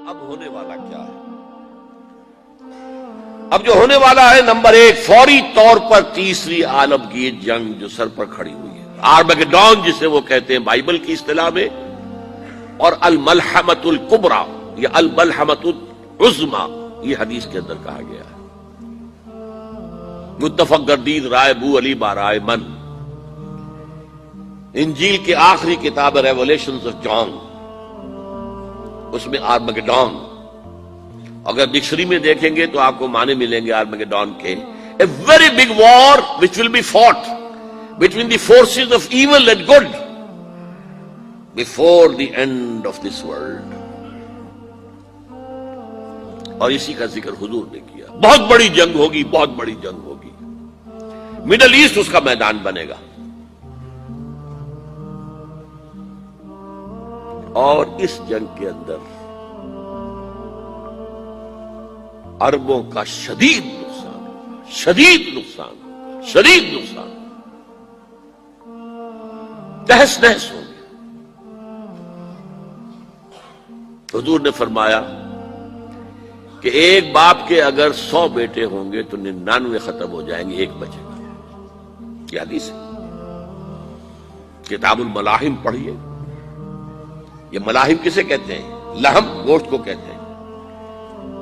اب ہونے والا کیا ہے؟ اب جو ہونے والا ہے، نمبر ایک، فوری طور پر تیسری عالمگیر جنگ جو سر پر کھڑی ہوئی ہے، آرمگیڈون جسے وہ کہتے ہیں بائبل کی اصطلاح میں، اور الملحمۃ الکبریٰ یا الملحمۃ العظمیٰ یہ حدیث کے اندر کہا گیا ہے۔ متفق گردید رائے بو علی بارائے من، انجیل کی آخری کتاب ریولیشنز آف جان، اس میں آرمگیڈون، اگر ڈکشنری میں دیکھیں گے تو آپ کو معنی ملیں گے آرمگیڈون کے، a very big war which will be fought between the forces of evil and good before the end of this world۔ اور اسی کا ذکر حضور نے کیا، بہت بڑی جنگ ہوگی، بہت بڑی جنگ ہوگی، مڈل ایسٹ اس کا میدان بنے گا، اور اس جنگ کے اندر عربوں کا شدید نقصان ہوگا، شدید نقصان ہوگا، شدید نقصان ہوگا، تہس نہس ہوگی۔ حضور نے فرمایا کہ ایک باپ کے اگر 100 بیٹے ہوں گے تو 99 ختم ہو جائیں گے، ایک بچے گا۔ یہ حدیث ہے، کتاب الملاحم پڑھیے۔ یہ ملاحم کسے کہتے ہیں؟ لحم، گوشت کو کہتے ہیں۔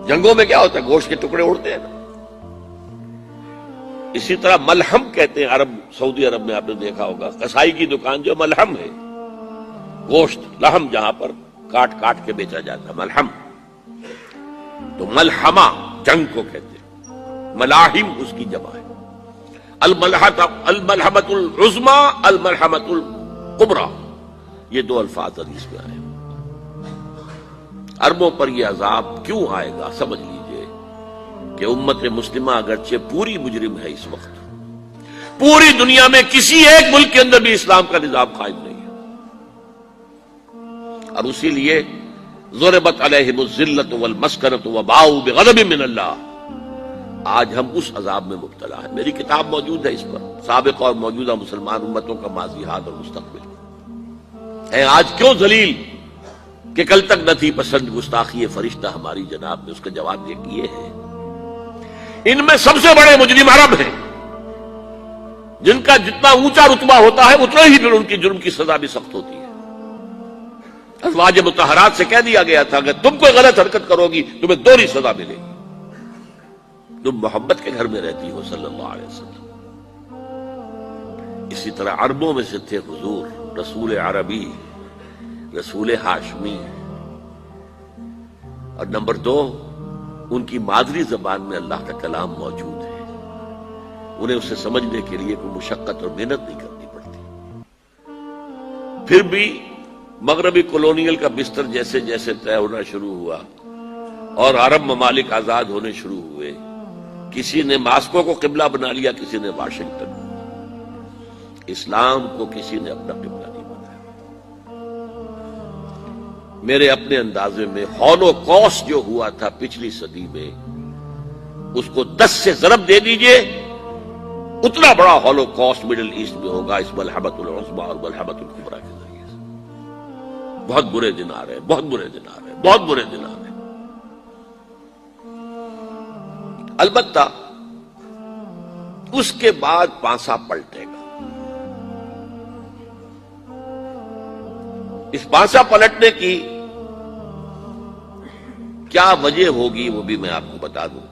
جنگوں میں کیا ہوتا ہے؟ گوشت کے ٹکڑے اڑتے ہیں نا، اسی طرح ملحم کہتے ہیں عرب، سعودی عرب میں آپ نے دیکھا ہوگا قصائی کی دکان جو ملحم ہے، گوشت لحم جہاں پر کاٹ کاٹ کے بیچا جاتا ہے، ملحم۔ تو ملحمہ جنگ کو کہتے ہیں، ملاحم اس کی جمع ہے۔ الملحمۃ العظمیٰ، الملحمۃ الکبریٰ، یہ دو الفاظ حدیث میں آئے۔ عربوں پر یہ عذاب کیوں آئے گا؟ سمجھ لیجئے کہ امت مسلمہ اگرچہ پوری مجرم ہے، اس وقت پوری دنیا میں کسی ایک ملک کے اندر بھی اسلام کا نظام قائم نہیں ہے، اور اسی لیے ضربت علیہم الذلۃ والمسکنۃ وباؤوا بغضب من اللہ، آج ہم اس عذاب میں مبتلا ہیں۔ میری کتاب موجود ہے اس پر، سابق اور موجودہ مسلمان امتوں کا ماضی، حال اور مستقبل ہے۔ آج کیوں ذلیل کہ کل تک نہ تھی پسند گستاخی فرشتہ ہماری جناب نے، اس کا جواب یہ کیے ہیں۔ ان میں سب سے بڑے مجرم عرب ہیں، جن کا جتنا اونچا رتبہ ہوتا ہے اتنا ہی پھر ان کی جرم کی سزا بھی سخت ہوتی ہے۔ ازواج مطہرات سے کہہ دیا گیا تھا کہ تم کوئی غلط حرکت کرو گی تمہیں دوہری سزا ملے گی۔ تم محمد کے گھر میں رہتی ہو صلی اللہ علیہ وسلم۔ اسی طرح عربوں میں سے تھے حضور، رسول عربی، رسول ہاشمی، اور نمبر 2، ان کی مادری زبان میں اللہ کا کلام موجود ہے، انہیں اسے سمجھنے کے لیے کوئی مشقت اور محنت نہیں کرنی پڑتی۔ پھر بھی مغربی کولونیل کا بستر جیسے جیسے طے ہونا شروع ہوا اور عرب ممالک آزاد ہونے شروع ہوئے، کسی نے ماسکو کو قبلہ بنا لیا، کسی نے واشنگٹن، اسلام کو کسی نے اپنا قبلہ نہیں بنایا۔ میرے اپنے اندازے میں ہولوکاسٹ جو ہوا تھا پچھلی صدی میں، اس کو 10 سے ضرب دے دیجئے، اتنا بڑا ہولوکاسٹ مڈل ایسٹ میں ہوگا اس ملحمۃ العظمیٰ اور ملحمۃ الکبریٰ کے ذریعے سے۔ بہت برے دن آ رہے ہیں، بہت برے دن آ رہے ہیں، بہت برے دن آ رہے ہیں۔ البتہ اس کے بعد پانسا پلٹے گا۔ اس پانسا پلٹنے کی کیا وجہ ہوگی وہ بھی میں آپ کو بتا دوں۔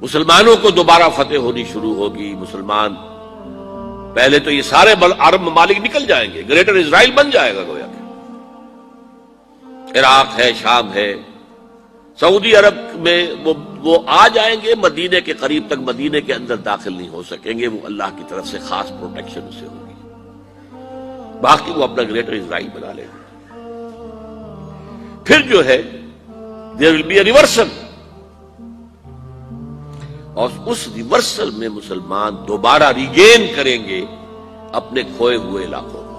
مسلمانوں کو دوبارہ فتح ہونی شروع ہوگی، مسلمان پہلے تو یہ سارے عرب ممالک نکل جائیں گے، گریٹر اسرائیل بن جائے گا گویا کہ عراق ہے، شام ہے، سعودی عرب میں وہ آ جائیں گے، مدینے کے قریب تک مدینے کے اندر داخل نہیں ہو سکیں گے، وہ اللہ کی طرف سے خاص پروٹیکشن اسے ہوگی، باقی وہ اپنا گریٹر اسرائیل بنا لے گا۔ پھر جو ہے there will be a reversal، اور اس ریورسل میں مسلمان دوبارہ ریگین کریں گے اپنے کھوئے ہوئے علاقوں کو۔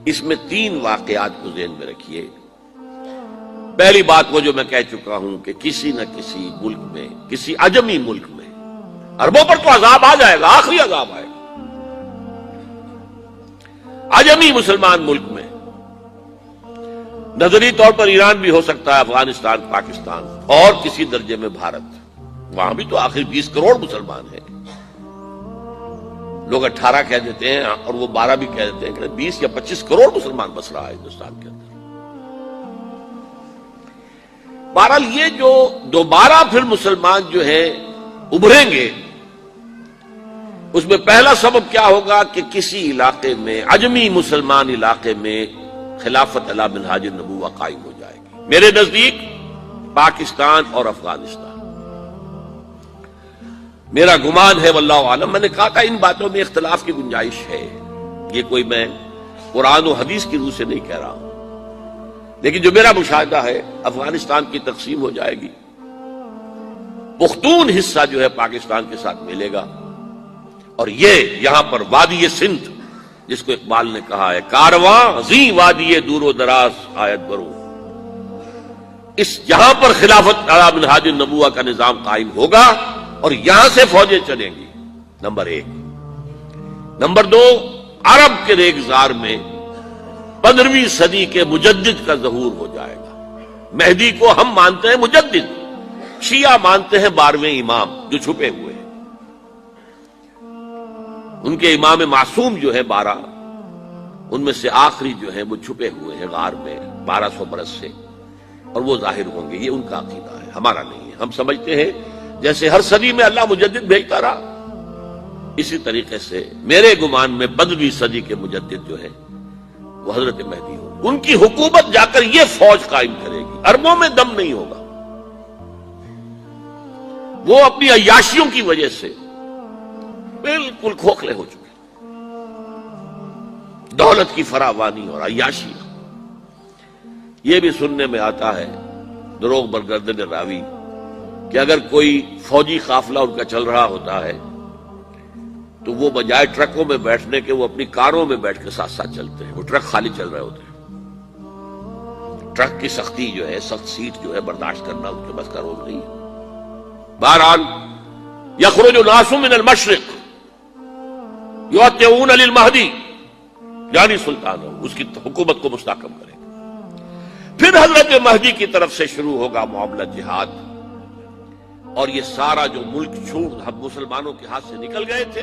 اس میں 3 واقعات کو ذہن میں رکھیے۔ پہلی بات وہ جو میں کہہ چکا ہوں کہ کسی نہ کسی ملک میں، کسی عجمی ملک میں، عربوں پر تو عذاب آ جائے گا، آخری عذاب آئے گا، عجمی مسلمان ملک میں نظری طور پر ایران بھی ہو سکتا ہے، افغانستان، پاکستان اور کسی درجے میں بھارت، وہاں بھی تو آخر 20 کروڑ مسلمان ہیں۔ لوگ 18 کہہ دیتے ہیں اور وہ 12 بھی کہہ دیتے ہیں کہ 20 یا 25 کروڑ مسلمان بس رہا ہے ہندوستان کے اندر۔ بہرحال یہ جو دوبارہ پھر مسلمان جو ہیں ابھریں گے، اس میں پہلا سبب کیا ہوگا کہ کسی علاقے میں، عجمی مسلمان علاقے میں خلافت علی منہاج النبوہ قائم ہو جائے گی۔ میرے نزدیک پاکستان اور افغانستان، میرا گمان ہے واللہ عالم، میں نے کہا تھا ان باتوں میں اختلاف کی گنجائش ہے، یہ کوئی میں قرآن و حدیث کی روح سے نہیں کہہ رہا ہوں، لیکن جو میرا مشاہدہ ہے افغانستان کی تقسیم ہو جائے گی، پختون حصہ جو ہے پاکستان کے ساتھ ملے گا، اور یہ یہاں پر وادی سندھ، جس کو اقبال نے کہا ہے کارواں زی وادی دور و دراز آیت برو، اس یہاں پر خلافت علی منہاج النبوہ کا نظام قائم ہوگا اور یہاں سے فوجیں چلیں گی، نمبر 1۔ نمبر 2، عرب کے ریگزار میں 15ویں صدی کے مجدد کا ظہور ہو جائے گا۔ مہدی کو ہم مانتے ہیں مجدد، شیعہ مانتے ہیں 12ویں امام جو چھپے ہوئے ہیں، ان کے امام معصوم جو ہے 12، ان میں سے آخری جو ہے وہ چھپے ہوئے ہیں غار میں 1200 برس سے، اور وہ ظاہر ہوں گے۔ یہ ان کا عقیدہ ہے، ہمارا نہیں ہے۔ ہم سمجھتے ہیں جیسے ہر صدی میں اللہ مجدد بھیجتا رہا، اسی طریقے سے میرے گمان میں 15ویں صدی کے مجدد جو ہے وہ حضرت مہدی ہو، ان کی حکومت جا کر یہ فوج قائم کرے گی، عربوں میں دم نہیں ہوگا، وہ اپنی عیاشیوں کی وجہ سے بالکل کھوکھلے ہو چکے، دولت کی فراوانی اور عیاشی۔ یہ بھی سننے میں آتا ہے دروغ برگردن راوی کہ اگر کوئی فوجی قافلہ ان کا چل رہا ہوتا ہے تو وہ بجائے ٹرکوں میں بیٹھنے کے وہ اپنی کاروں میں بیٹھ کے ساتھ ساتھ چلتے ہیں، وہ ٹرک خالی چل رہے ہوتے ہیں۔ ٹرک کی سختی جو ہے، سخت سیٹ جو ہے برداشت کرنا ان کے بس کا روگ نہیں ہے۔ بہرحال یخرج ناس من المشرق یطیعون للمہدی، یعنی سلطان اس کی حکومت کو مستحکم کرے گا۔ پھر حضرت مہدی کی طرف سے شروع ہوگا معاملہ جہاد، اور یہ سارا جو ملک چھوٹ ہم مسلمانوں کے ہاتھ سے نکل گئے تھے